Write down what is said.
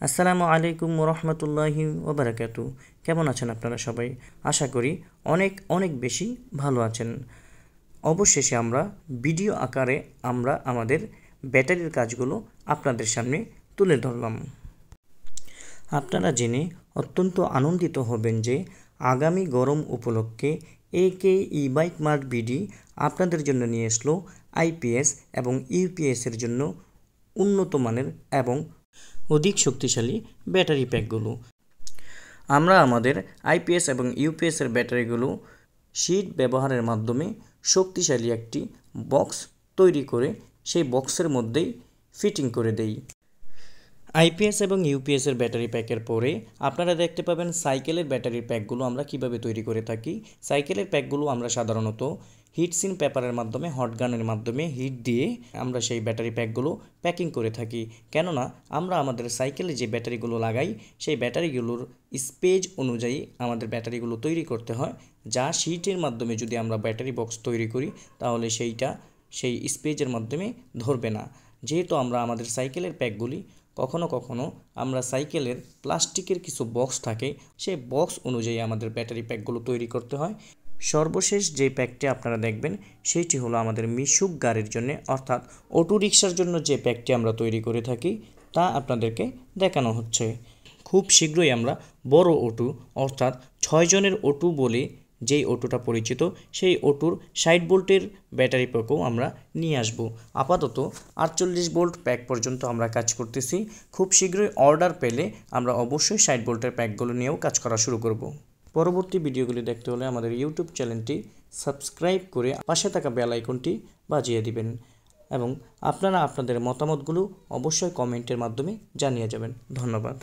আসসালামু আলাইকুম ওরহমতুল্লাহি ওবারাকাতু। কেমন আছেন আপনারা সবাই? আশা করি অনেক অনেক বেশি ভালো আছেন। অবশেষে আমরা ভিডিও আকারে আমাদের ব্যাটারির কাজগুলো আপনাদের সামনে তুলে ধরলাম। আপনারা জেনে অত্যন্ত আনন্দিত হবেন যে আগামী গরম উপলক্ষে একে ই বাইক মার্ট বিডি আপনাদের জন্য নিয়ে আসলো আইপিএস এবং ইউপিএসের জন্য উন্নত মানের এবং অধিক শক্তিশালী ব্যাটারি প্যাকগুলো। আমরা আমাদের আইপিএস এবং ইউপিএসের ব্যাটারিগুলো শীট ব্যবহারের মাধ্যমে শক্তিশালী একটি বক্স তৈরি করে সেই বক্সের মধ্যেই ফিটিং করে দেই। আইপিএস এবং ইউপিএসের ব্যাটারি প্যাকের পরে আপনারা দেখতে পাবেন সাইকেলের ব্যাটারির প্যাকগুলো আমরা কিভাবে তৈরি করে থাকি। সাইকেলের প্যাকগুলো আমরা সাধারণত হিটসিন পেপারের মাধ্যমে হট গানের মাধ্যমে হিট দিয়ে আমরা সেই ব্যাটারি প্যাকগুলো প্যাকিং করে থাকি। কেননা আমরা আমাদের সাইকেলে যে ব্যাটারিগুলো লাগাই সেই ব্যাটারিগুলোর স্পেজ অনুযায়ী আমাদের ব্যাটারিগুলো তৈরি করতে হয়, যা শীটের মাধ্যমে যদি আমরা ব্যাটারি বক্স তৈরি করি তাহলে সেই স্পেজের মাধ্যমে ধরবে না। যেহেতু আমরা আমাদের সাইকেলের প্যাকগুলি কখনো কখনো আমরা সাইকেলের প্লাস্টিকের কিছু বক্স থাকে, সেই বক্স অনুযায়ী আমাদের ব্যাটারি প্যাকগুলো তৈরি করতে হয়। সর্বশেষ যে প্যাকটি আপনারা দেখবেন সেইটি হলো আমাদের মিশুক গাড়ির জন্য, অর্থাৎ অটো রিকশার জন্য যে প্যাকটি আমরা তৈরি করে থাকি তা আপনাদেরকে দেখানো হচ্ছে। খুব শীঘ্রই আমরা বড় অটো অর্থাৎ 6 জনের অটো বলে যেই অটোটা পরিচিত সেই অটোর 60 ভোল্টের ব্যাটারি প্যাকও আমরা নিয়ে আসব। আপাতত 48 ভোল্ট প্যাক পর্যন্ত আমরা কাজ করতেছি। খুব শীঘ্রই অর্ডার পেলে আমরা অবশ্যই 60 ভোল্টের প্যাকগুলো নিয়েও কাজ করা শুরু করব। পরবর্তী ভিডিওগুলি দেখতে হলে আমাদের ইউটিউব চ্যানেলটি সাবস্ক্রাইব করে পাশে থাকা বেল আইকনটি বাজিয়ে দিবেন এবং আপনারা আপনাদের মতামতগুলো অবশ্যই কমেন্টের মাধ্যমে জানিয়ে যাবেন। ধন্যবাদ।